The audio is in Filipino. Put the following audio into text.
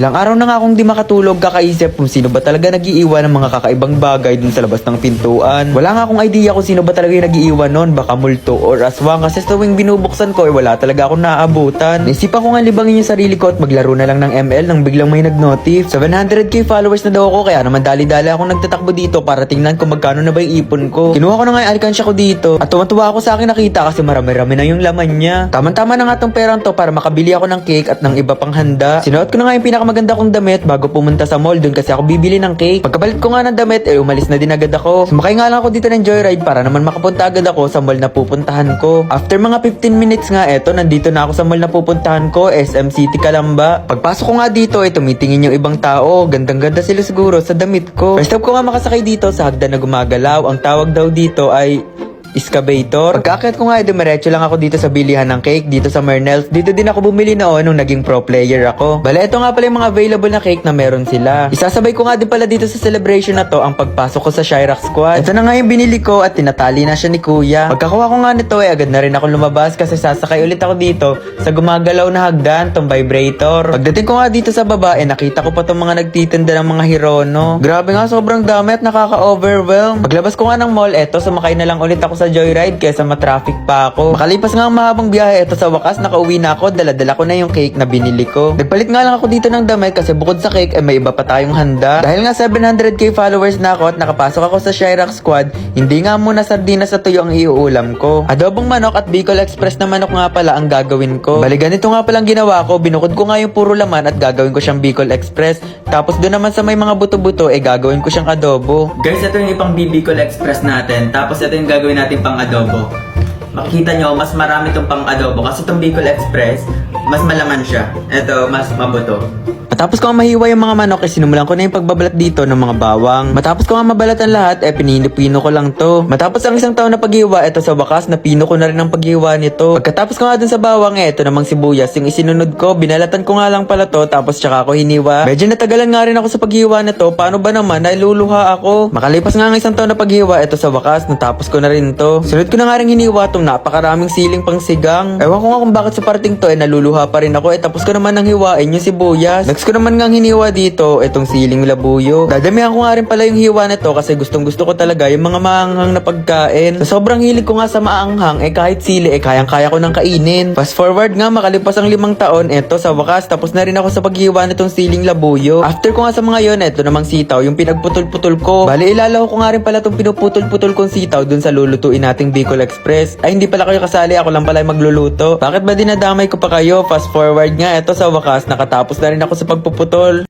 Ilang araw na nga akong di makatulog kakaisip kung sino ba talaga nag-iiwan ng mga kakaibang bagay dun sa labas ng pintuan. Wala nga akong idea kung sino ba talaga yung nag-iiwan nun, baka multo or aswang kasi tuwing binubuksan ko wala talaga akong naaabutan. Naisipan ko nga libangin yung sarili ko at maglaro na lang ng ML nang biglang may nag-notif. 700k followers na daw ako kaya naman dali-dali akong nagtatakbo dito para tingnan kung magkano na ba yung ipon ko. Kinuha ko na nga yung alkansya ko dito at tuwa ako sa akin nakita kasi marami-rami na yung laman niya. Tama-tama na nga tong perang to para makabili ako ng cake at ng iba pang handa. Sinuot ko na nga yung pinakamaganda kong damit bago pumunta sa mall dun kasi ako bibili ng cake. Pagkabalit ko nga ng damit umalis na din agad ako. Sumakay nga lang ako dito ng joyride para naman makapunta agad ako sa mall na pupuntahan ko. After mga 15 minutes nga nandito na ako sa mall na pupuntahan ko, SM City Calamba. Pagpasok ko nga dito tumitingin yung ibang tao. Gandang-ganda sila siguro sa damit ko. First time ko nga makasakay dito sa hagdan na gumagalaw. Ang tawag daw dito ay excavator. Pagkakit ko nga dumiretso lang ako dito sa bilihan ng cake dito sa Mernels. Dito din ako bumili noon nung naging pro player ako. Bale, ito nga pala yung mga available na cake na meron sila. Isasabay ko nga din pala dito sa celebration na to ang pagpasok ko sa Chirac Squad. Ito na nga yung binili ko at tinatali na siya ni kuya. Pagkakuha ko nga nito agad na rin ako lumabas kasi sasakay ulit ako dito sa gumagalaw na hagdan, tong vibrator. Pagdating ko nga dito sa baba nakita ko pa tong mga nagtitinda ng mga hirono. Grabe nga, sobrang dami at nakaka-overwhelm. Paglabas ko nga ng mall, sumakay na lang ulit ako sa joyride kaysa matraffic pa ako. Makalipas nga ang mahabang biyahe, sa wakas nakauwi na ako, dala-dala ko na yung cake na binili ko. Nagpalit nga lang ako dito ng damit kasi bukod sa cake may iba pa tayong handa. Dahil nga 700k followers na ako at nakapasok ako sa Chirac Squad, hindi nga muna sardinas sa tuyo ang iuulam ko. Adobong manok at Bicol Express na manok nga pala ang gagawin ko. Bali ganito nga palang ginawa ko, binukod ko nga yung puro laman at gagawin ko siyang Bicol Express. Tapos doon naman sa may mga buto-buto gagawin ko siyang adobo. Guys, ito yung ipang Bicol Express natin. Tapos ito yung gagawin natin pang adobo. Makikita nyo, mas marami itong pang adobo kasi itong Bicol Express, mas malaman siya. Ito, mas mabuto. Matapos ko nga mahiwa yung mga manok, sinimulan ko na yung pagbabalat dito ng mga bawang. Matapos ko nga mabalat ang lahat, pinino-pino ko lang to. Matapos ang isang taon na paghiwa, sa wakas, napino ko na rin ang paghiwa nito. Pagkatapos ko nga dun sa bawang, ito namang sibuyas, yung isinunod ko, binalatan ko nga lang pala to, tapos tsaka ako hiniwa. Medyo natagalan nga rin ako sa paghiwa nito, paano ba naman, naluluha ako. Makalipas nga ang isang taon na paghiwa, sa wakas, natapos ko na rin to. Sunod ko na nga rin hiniwa tong napakaraming siling pang sigang. Ewan ko nga kung bakit sa parting to, naluluha pa rin ako, tapos ko naman nang hiwain yung sibuyas. Next ko naman ngang hiniwa dito itong siling labuyo. Dadamihan ko nga rin pala yung hiwa nito kasi gustong gusto ko talaga yung mga maanghang na pagkain. Sa sobrang hilig ko nga sa maanghang, kahit sili kayang-kaya ko nang kainin. Fast forward nga, makalipas ang 5 taon, sa wakas tapos na rin ako sa paghiwa nitong siling labuyo. After ko nga sa mga yon, namang sitaw yung pinagputol-putol ko. Bali ilalaw ko nga rin pala itong pinuputol-putol kong sitaw dun sa lulutuin nating Bicol Express. Ay hindi pala kayo kasali, ako lang pala yung magluluto. Bakit ba dinadamay ko pa kayo? Fast forward nga, sa wakas nakatapos na rin ako sa pagpuputol.